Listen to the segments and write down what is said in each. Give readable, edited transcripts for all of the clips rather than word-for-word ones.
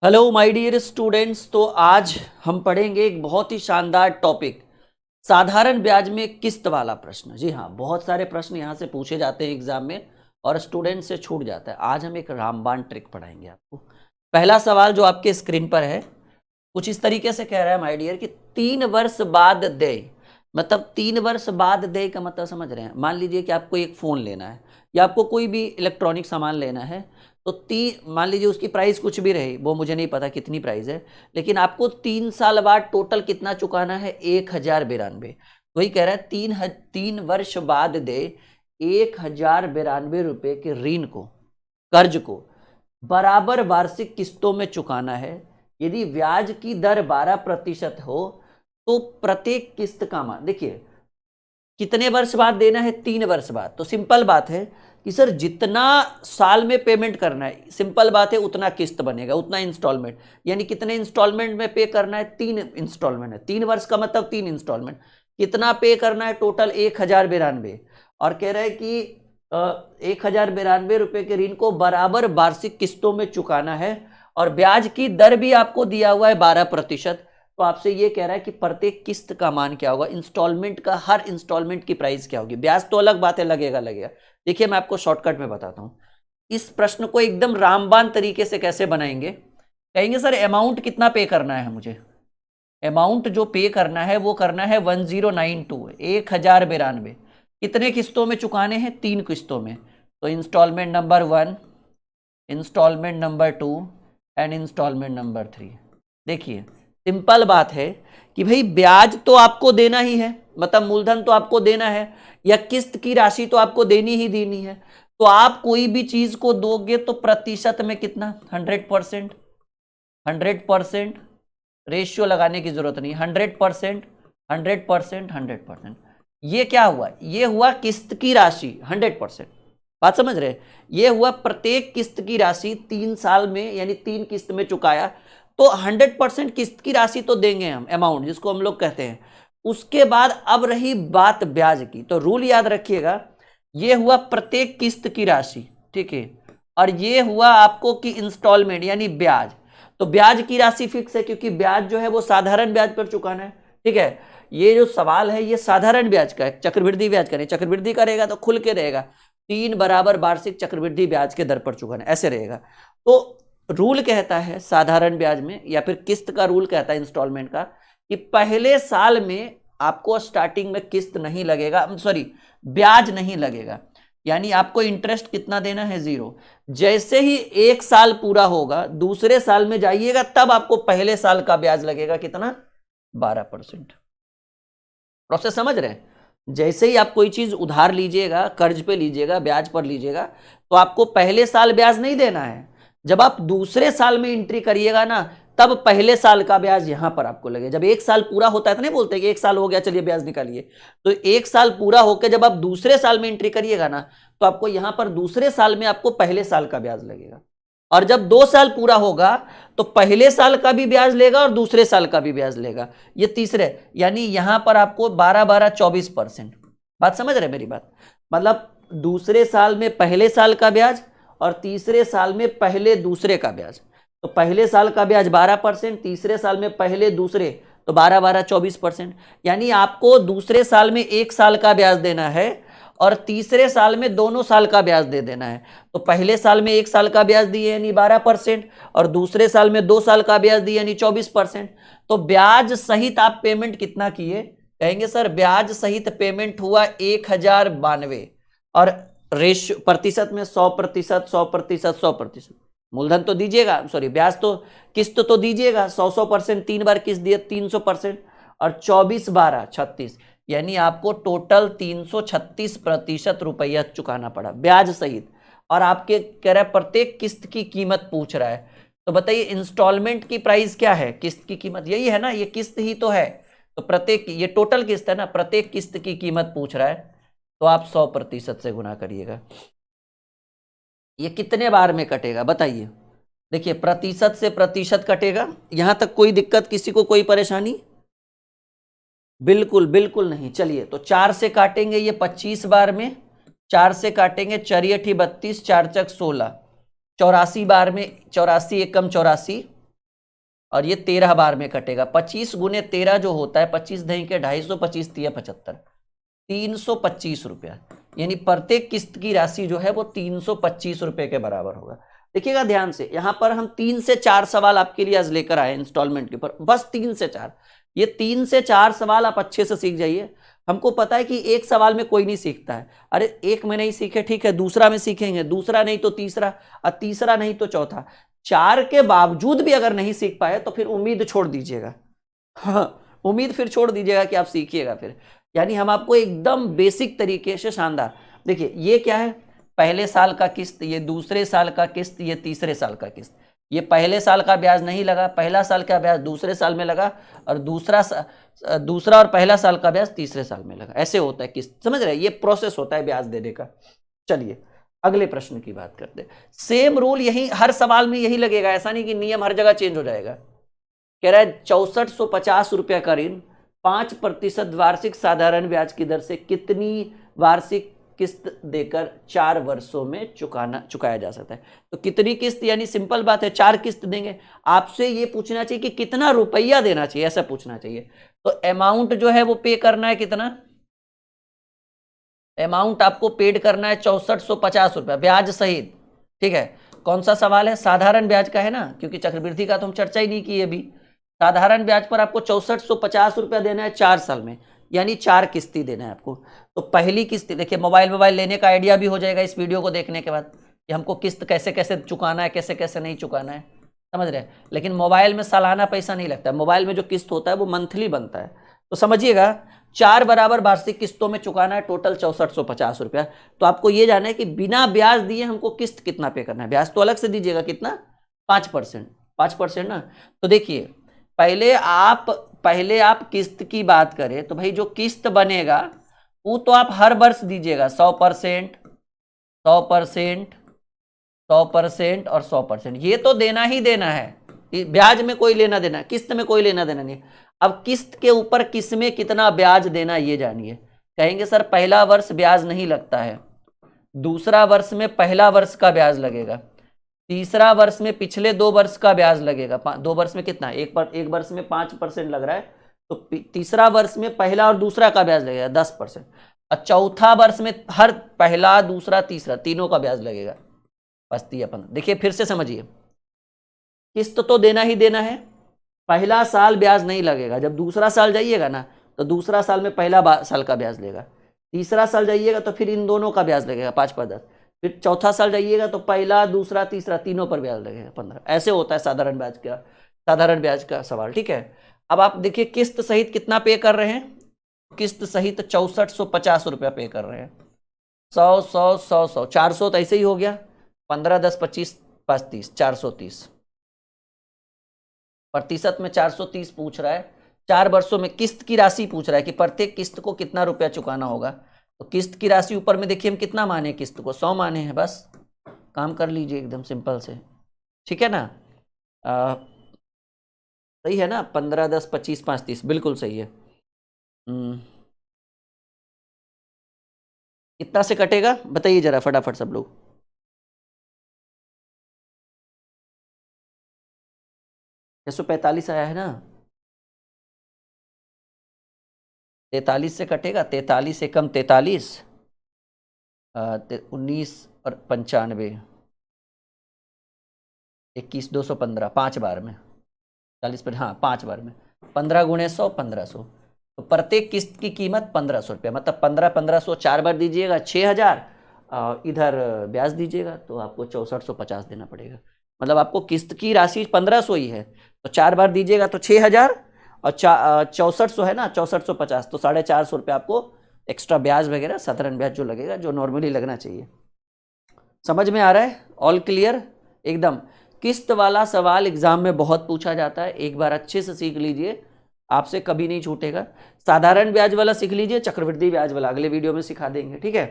Hello my dear students. तो आज हम पढ़ेंगे एक बहुत ही शानदार टॉपिक, साधारण ब्याज में किस्त वाला प्रश्न। जी हाँ, बहुत सारे प्रश्न यहाँ से पूछे जाते हैं एग्जाम में और स्टूडेंट से छूट जाता है। आज हम एक रामबाण ट्रिक पढ़ाएंगे आपको। पहला सवाल जो आपके स्क्रीन पर है कुछ इस तरीके से कह रहा है माय डियर कि 3 वर्ष बाद दे। मतलब 3 वर्ष बाद दे का मतलब समझ रहे हैं। मान लीजिए कि आपको एक फ़ोन लेना है या आपको कोई भी इलेक्ट्रॉनिक सामान लेना है, तो मान लीजिए उसकी प्राइस कुछ भी रही, वो मुझे नहीं पता कितनी प्राइस है, लेकिन आपको 3 साल बाद टोटल कितना चुकाना है? 1092। वही कह रहा है 3 वर्ष बाद दे 1092 रुपये के ऋण को, कर्ज को बराबर वार्षिक किस्तों में चुकाना है। यदि ब्याज की दर 12% हो तो प्रत्येक किस्त का मान, देखिए कितने वर्ष बाद देना है? 3 वर्ष बाद। तो सिंपल बात है कि सर जितना साल में पेमेंट करना है, सिंपल बात है, उतना किस्त बनेगा, उतना इंस्टॉलमेंट। यानी कितने इंस्टॉलमेंट में पे करना है? 3 इंस्टॉलमेंट है। 3 वर्ष का मतलब 3 इंस्टॉलमेंट। कितना पे करना है? टोटल 1092। और कह रहा है कि 1092 रुपये के ऋण को बराबर वार्षिक किस्तों में चुकाना है और ब्याज की दर भी आपको दिया हुआ है 12%। तो आपसे ये कह रहा है कि प्रत्येक किस्त का मान क्या होगा, इंस्टॉलमेंट का, हर इंस्टॉलमेंट की प्राइस क्या होगी। ब्याज तो अलग बात है, लगेगा। देखिए मैं आपको शॉर्टकट में बताता हूं इस प्रश्न को एकदम रामबाण तरीके से कैसे बनाएंगे। कहेंगे सर अमाउंट कितना पे करना है मुझे? अमाउंट जो पे करना है वो करना है 1092, 1092। कितने किस्तों में चुकाने हैं? 3 किस्तों में। तो instalment number 1, instalment number 2 and instalment number 3। देखिए सिंपल बात है कि भाई ब्याज तो आपको देना ही है, मतलब मूलधन तो आपको देना है, या किस्त की राशि तो आपको देनी ही देनी है। तो आप कोई भी चीज को दोगे तो प्रतिशत में कितना? 100%। 100% रेशियो लगाने की जरूरत नहीं। 100%, 100%, 100%। ये क्या हुआ? ये हुआ किस्त की राशि 100%। बात समझ रहे? ये हुआ प्रत्येक किस्त की राशि 3 साल में, यानी 3 किस्त में चुकाया तो 100% किस्त की राशि तो देंगे हम, अमाउंट जिसको हम लोग कहते हैं। उसके बाद अब रही बात ब्याज की, तो रूल याद रखिएगा, ये हुआ प्रत्येक किस्त की राशि, ठीक है। और ये हुआ आपको कि इंस्टॉलमेंट यानी ब्याज। तो ब्याज की राशि फिक्स है क्योंकि ब्याज जो है वो साधारण ब्याज पर चुकाना है, ठीक है। ये जो सवाल है ये साधारण ब्याज का है, चक्रवृद्धि ब्याज का नहीं। चक्रवृद्धि करेगा तो खुल के रहेगा 3 बराबर वार्षिक चक्रवृद्धि ब्याज के दर पर चुकाना, ऐसे रहेगा। तो रूल कहता है साधारण ब्याज में, या फिर किस्त का रूल कहता है इंस्टॉलमेंट का, कि पहले साल में आपको स्टार्टिंग में किस्त नहीं लगेगा, सॉरी ब्याज नहीं लगेगा। यानी आपको इंटरेस्ट कितना देना है? 0। जैसे ही 1 साल पूरा होगा, दूसरे साल में जाइएगा, तब आपको पहले साल का ब्याज लगेगा कितना? 12%। प्रोसेस समझ रहे हैं? जैसे ही आप कोई चीज उधार लीजिएगा, कर्ज पे लीजिएगा, ब्याज पर लीजिएगा, तो आपको पहले साल ब्याज नहीं देना है। जब आप दूसरे साल में एंट्री करिएगा ना, तब पहले साल का ब्याज यहां पर आपको लगेगा। जब 1 साल पूरा होता है तो नहीं बोलते कि 1 साल हो गया चलिए ब्याज निकालिए। तो 1 साल पूरा होकर जब आप दूसरे साल में एंट्री करिएगा ना, तो आपको यहां पर दूसरे साल में आपको पहले साल का ब्याज लगेगा। और जब 2 साल पूरा होगा तो पहले साल का भी ब्याज लेगा और दूसरे साल का भी ब्याज लेगा। ये तीसरे, यानी यहां पर आपको 12-12 24%। बात समझ रहे मेरी बात? मतलब दूसरे साल में पहले साल का ब्याज और तीसरे साल में पहले दूसरे का ब्याज। तो पहले साल का ब्याज 12%, तीसरे साल में पहले दूसरे, तो 12-12 24%। यानी आपको दूसरे साल में 1 साल का ब्याज देना है और तीसरे साल में दोनों साल का ब्याज दे देना है। तो पहले साल में 1 साल का ब्याज दिए यानी 12%, और दूसरे साल में 2 साल का ब्याज दिए यानी 24%। तो ब्याज सहित आप पेमेंट कितना किए? कहेंगे सर ब्याज सहित पेमेंट हुआ 1092, और रेशियो प्रतिशत में 100%, 100%, 100%। मूलधन तो दीजिएगा, सॉरी ब्याज तो, किस्त तो दीजिएगा 100%, 3 बार किस्त दिए 300%, और 24-12 36, यानी आपको टोटल 336% रुपया चुकाना पड़ा ब्याज सहित। और आपके कह रहा है प्रत्येक किस्त की कीमत पूछ रहा है। तो बताइए इंस्टॉलमेंट की प्राइस क्या है? किस्त की कीमत यही है ना, ये किस्त ही तो है। तो प्रत्येक, ये टोटल किस्त है ना, प्रत्येक किस्त की कीमत पूछ रहा है, तो आप 100% से गुना करिएगा। ये कितने बार में कटेगा बताइए? देखिए प्रतिशत से प्रतिशत कटेगा। यहां तक कोई दिक्कत, किसी को कोई परेशानी? बिल्कुल बिल्कुल नहीं। चलिए तो 4 से काटेंगे ये 25 बार में, 4 से काटेंगे, 4 × 8 = 32, 4 × 16 84 बार में, 84 एकम 84, और ये 13 बार में कटेगा। 25 गुने 13 जो होता है 25 दही के 250, 25 तिया 75, 325 रुपया, यानी प्रत्येक किस्त की राशि जो है वो 325 रुपए के बराबर होगा। देखिएगा ध्यान से, यहां पर हम 3 से 4 सवाल आपके लिए आज लेकर आए इंस्टॉलमेंट के ऊपर, बस 3 से 4। ये 3 से 4 सवाल आप अच्छे से सीख जाइए। हमको पता है कि एक सवाल में कोई नहीं सीखता है, अरे एक में नहीं सीखे ठीक है, दूसरा में सीखेंगे, दूसरा नहीं तो तीसरा, और तीसरा नहीं तो चौथा। 4 के बावजूद भी अगर नहीं सीख पाए तो फिर उम्मीद छोड़ दीजिएगा। हाँ, उम्मीद फिर छोड़ दीजिएगा कि आप सीखिएगा फिर। यानी हम आपको एकदम बेसिक तरीके से शानदार, देखिए ये क्या है, पहले साल का किस्त, ये दूसरे साल का किस्त, ये तीसरे साल का किस्त। ये पहले साल का ब्याज नहीं लगा, पहला साल का ब्याज दूसरे साल में लगा, और दूसरा और पहला साल का ब्याज तीसरे साल में लगा। ऐसे होता है किस्त, समझ रहे हैं, ये प्रोसेस होता है ब्याज देने का। चलिए अगले प्रश्न की बात करते हैं। सेम रूल यही हर सवाल में यही लगेगा, ऐसा नहीं कि नियम हर जगह चेंज हो जाएगा। कह रहा है 6450 रुपया का ऋण 5% वार्षिक साधारण ब्याज की दर से कितनी वार्षिक किस्त देकर 4 वर्षों में चुकाया जा सकता है। तो कितनी किस्त, यानी सिंपल बात है 4 किस्त देंगे। आपसे ये पूछना चाहिए कि कितना रुपया देना चाहिए, ऐसा पूछना चाहिए। तो अमाउंट जो है वो पे करना है, कितना अमाउंट आपको पेड करना है, 6450 रुपया ब्याज सहित। ठीक है, कौन सा सवाल है, साधारण ब्याज का है ना, क्योंकि चक्रवृद्धि का तो हम चर्चा ही नहीं की अभी। साधारण ब्याज पर आपको 6450 रुपया देना है 4 साल में, यानी 4 किस्ती देना है आपको। तो पहली किस्त, देखिए मोबाइल लेने का आइडिया भी हो जाएगा इस वीडियो को देखने के बाद कि हमको किस्त कैसे कैसे चुकाना है, कैसे कैसे नहीं चुकाना है, समझ रहे हैं। लेकिन मोबाइल में सालाना पैसा नहीं लगता है, मोबाइल में जो किस्त होता है वो मंथली बनता है। तो समझिएगा 4 बराबर वार्षिक किस्तों में चुकाना है, टोटल 6450 रुपया। तो आपको ये जानना है कि बिना ब्याज दिए हमको किस्त कितना पे करना है। ब्याज तो अलग से दीजिएगा, कितना 5%, 5% ना। तो देखिए पहले आप किस्त की बात करें तो भाई जो किस्त बनेगा वो तो आप हर वर्ष दीजिएगा 100%, 100%, 100% और 100%, ये तो देना ही देना है। ब्याज में कोई लेना देना, किस्त में कोई लेना देना नहीं। अब किस्त के ऊपर किस में कितना ब्याज देना ये जानिए। कहेंगे सर पहला वर्ष ब्याज नहीं लगता है, दूसरा वर्ष में पहला वर्ष का ब्याज लगेगा, तीसरा वर्ष में पिछले 2 वर्ष का ब्याज लगेगा। 2 वर्ष में कितना, एक वर्ष में 5% लग रहा है, तो तीसरा वर्ष में पहला और दूसरा का ब्याज लगेगा 10%, और चौथा वर्ष में हर पहला दूसरा तीसरा तीनों का ब्याज लगेगा। बस अपन देखिए फिर से समझिए, किस्त तो देना ही देना है, पहला साल ब्याज नहीं लगेगा। जब दूसरा साल जाइएगा ना तो दूसरा साल में पहला साल का ब्याज लेगा, तीसरा साल जाइएगा तो फिर इन दोनों का ब्याज लगेगा 5-5-10, फिर चौथा साल जाइएगा तो पहला दूसरा तीसरा तीनों पर ब्याज लगेगा 15। ऐसे होता है साधारण ब्याज का सवाल। ठीक है, अब आप देखिए किस्त सहित कितना पे कर रहे हैं, किस्त सहित 6450 रुपया पे कर रहे हैं। 100 100 100 100 400 तो ऐसे ही हो गया, 15 10 25 5 30 430 प्रतिशत में 430 पूछ रहा है। 4 वर्षों में किस्त की राशि पूछ रहा है कि प्रत्येक किस्त को कितना रुपया चुकाना होगा। तो किस्त की राशि ऊपर में देखिए हम कितना माने, किस्त को 100 माने हैं, बस काम कर लीजिए एकदम सिंपल से। ठीक है ना, सही है ना, 15 10 25 5 30 बिल्कुल सही है। कितना से कटेगा बताइए जरा फटाफट सब लोग। 645 आया है ना, 43 से कटेगा, 43 एकम 43, 19 और 95, 21 215, 5 बार में 40 पर, हाँ 5 बार में 15 गुणे 100 1500। तो प्रत्येक किस्त की कीमत 1500 रुपया, मतलब 1500 4 बार दीजिएगा 6000, इधर ब्याज दीजिएगा तो आपको 6450 देना पड़ेगा। मतलब आपको किस्त की राशि 1500 ही है, तो 4 बार दीजिएगा तो 6000, और 6400 है ना, 6450, तो 450 रुपया आपको एक्स्ट्रा ब्याज वगैरह साधारण ब्याज जो लगेगा, जो नॉर्मली लगना चाहिए। समझ में आ रहा है, ऑल क्लियर एकदम। किस्त वाला सवाल एग्जाम में बहुत पूछा जाता है, एक बार अच्छे से सीख लीजिए, आपसे कभी नहीं छूटेगा। साधारण ब्याज वाला सीख लीजिए, चक्रवृद्धि ब्याज वाला अगले वीडियो में सिखा देंगे। ठीक है,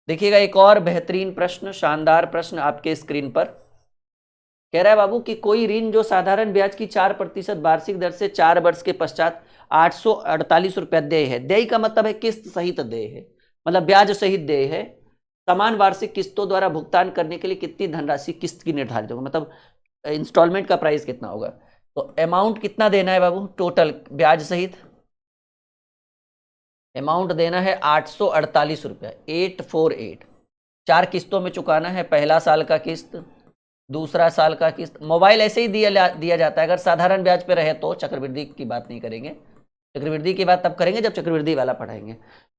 देखिएगा एक और बेहतरीन प्रश्न, शानदार प्रश्न आपके स्क्रीन पर। कह रहा है बाबू कि कोई ऋण जो साधारण ब्याज की 4% वार्षिक दर से 4 वर्ष के पश्चात 848 रुपया देय है। देय का मतलब है किस्त सहित देय है, मतलब ब्याज सहित देय है। समान वार्षिक किस्तों द्वारा भुगतान करने के लिए कितनी धनराशि किस्त की निर्धारित होगी, मतलब इंस्टॉलमेंट का प्राइस कितना होगा। तो अमाउंट कितना देना है बाबू टोटल ब्याज सहित? अमाउंट देना है 848 रुपया, 848। 4 किस्तों में चुकाना है, पहला साल का किस्त, दूसरा साल का किस्त। मोबाइल ऐसे ही दिया जाता है, अगर साधारण ब्याज पे रहे तो। चक्रवृद्धि की बात नहीं करेंगे, चक्रवृद्धि की बात तब करेंगे जब चक्रवृद्धि वाला पढ़ाएंगे।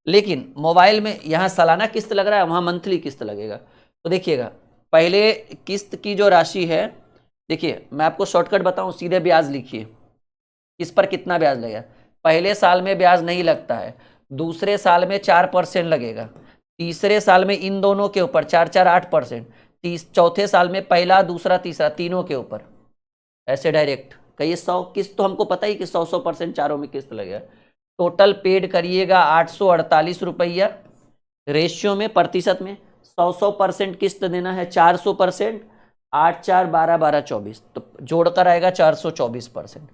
लेकिन मोबाइल में यहाँ सालाना किस्त लग रहा है, वहाँ मंथली किस्त लगेगा। तो देखिएगा पहले किस्त की जो राशि है, देखिए मैं आपको शॉर्टकट बताऊं, सीधे ब्याज लिखिए, इस पर कितना ब्याज लगेगा। पहले साल में ब्याज नहीं लगता है, दूसरे साल में 4% लगेगा, तीसरे साल में इन दोनों के ऊपर 4 8%, चौथे साल में पहला दूसरा तीसरा तीनों के ऊपर ऐसे डायरेक्ट। कहिए 100 किस्त, तो हमको पता ही कि 100% चारों में किस्त लगेगा। टोटल पेड करिएगा 848 रुपया, रेशियो में प्रतिशत में 100% किस्त देना है 400%, 8 4 12 12 24, तो जोड़कर आएगा 424%।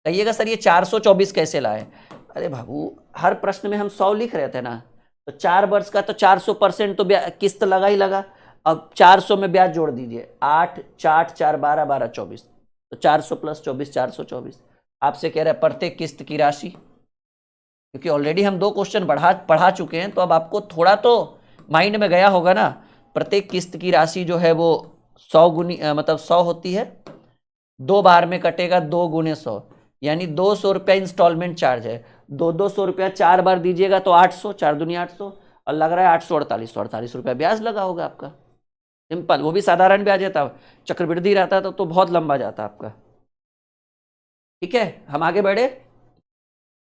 कहिएगा सर ये 424 कैसे लाए? अरे बाबू हर प्रश्न में हम 100 लिख रहे थे ना, तो 4 वर्ष का तो 400% तो किस्त लगा ही लगा। अब 400 में ब्याज जोड़ दीजिए, 8 4 4 12 12 24, तो 400 प्लस 24 424। आपसे कह रहे हैं प्रत्येक किस्त की राशि, क्योंकि ऑलरेडी हम 2 क्वेश्चन पढ़ा चुके हैं, तो अब आपको थोड़ा तो माइंड में गया होगा ना। प्रत्येक किस्त की राशि जो है वो 100 गुनी मतलब 100 होती है, 2 बार में कटेगा, 2 गुने 100, यानी 200 रुपया इंस्टॉलमेंट चार्ज है। 200 रुपया 4 बार दीजिएगा तो 800, 4 दूनी 800, और लग रहा है 848 रुपया ब्याज लगा होगा आपका। सिंपल, वो भी साधारण ब्याज था, चक्रवृद्धि रहता तो बहुत लंबा जाता आपका। ठीक है, हम आगे बढ़े।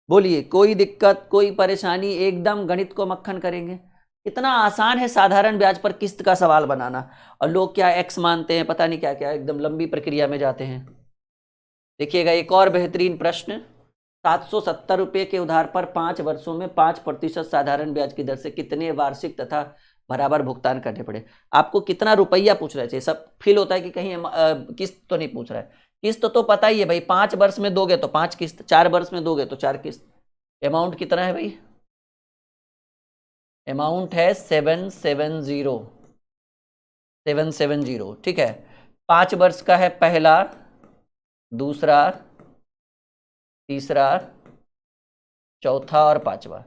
बोलिए कोई दिक्कत कोई परेशानी? एकदम गणित को मक्खन करेंगे। इतना आसान है साधारण ब्याज पर किस्त का सवाल बनाना, और लोग क्या एक्स मानते हैं, पता नहीं क्या क्या, एकदम लंबी प्रक्रिया में जाते हैं। देखिएगा एक और बेहतरीन प्रश्न, 770 रुपये के उधार पर 5 वर्षों में 5% साधारण ब्याज की दर से कितने वार्षिक तथा बराबर भुगतान करने पड़े? आपको कितना रुपया पूछ रहे थे? सब फील होता है कि कहीं किस्त तो नहीं पूछ रहा है। किस्त तो पता ही है भाई, 5 वर्ष में दोगे तो 5 किस्त, 4 वर्ष में दोगे तो 4 किस्त। अमाउंट कितना है भाई? अमाउंट है 770। ठीक है, 5 वर्ष का है, पहला दूसरा तीसरा चौथा और पांचवा।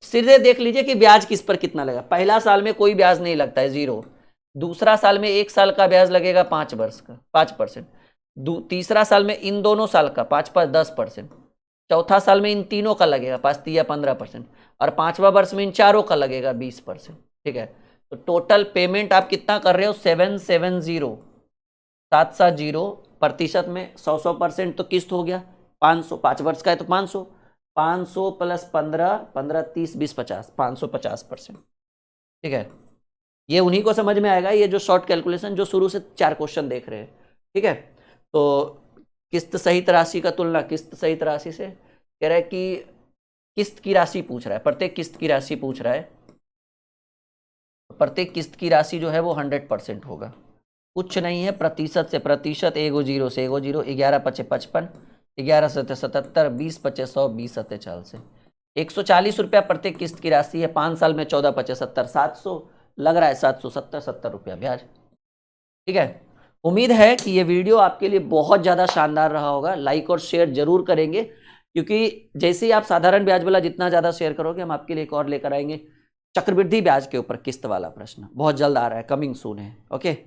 सीधे देख लीजिए कि ब्याज किस पर कितना लगा। पहला साल में कोई ब्याज नहीं लगता है, 0। दूसरा साल में 1 साल का ब्याज लगेगा 5 वर्ष का 5%। तीसरा साल में इन दोनों साल का 5 पर 10%। चौथा साल में इन तीनों का लगेगा 5 3 15%, और 5वां वर्ष में इन चारों का लगेगा 20%। ठीक है, तो टोटल पेमेंट आप कितना कर रहे हो? 770 प्रतिशत में 100% तो किस्त हो गया 500, 5 वर्ष का है तो 500, 500 प्लस 15 15 30 20 50, 550%। ठीक है, ये उन्हीं को समझ में आएगा, ये जो शॉर्ट कैलकुलेशन जो शुरू से 4 क्वेश्चन देख रहे हैं। ठीक है, तो किस्त सहित राशि का तुलना किस्त सहित राशि से, कह रहा है कि किस्त की राशि पूछ रहा है, प्रत्येक किस्त की राशि पूछ रहा है। प्रत्येक किस्त की राशि जो है वो 100% होगा, कुछ नहीं है प्रतिशत से। प्रतिशत एगो जीरो से एगो जीरो, 11 5 55, 11 7 77, 20 5 100, 20 7 40 से 140 रुपया प्रत्येक किस्त की राशि है। 5 साल में 14 5 70, 700 लग रहा है, 770 रुपया ब्याज। ठीक है, उम्मीद है कि ये वीडियो आपके लिए बहुत ज़्यादा शानदार रहा होगा। लाइक और शेयर जरूर करेंगे, क्योंकि जैसे ही आप साधारण ब्याज वाला जितना ज़्यादा शेयर करोगे, हम आपके लिए एक और लेकर आएंगे चक्रवृद्धि ब्याज के ऊपर किस्त वाला प्रश्न। बहुत जल्द आ रहा है, कमिंग सून है। ओके।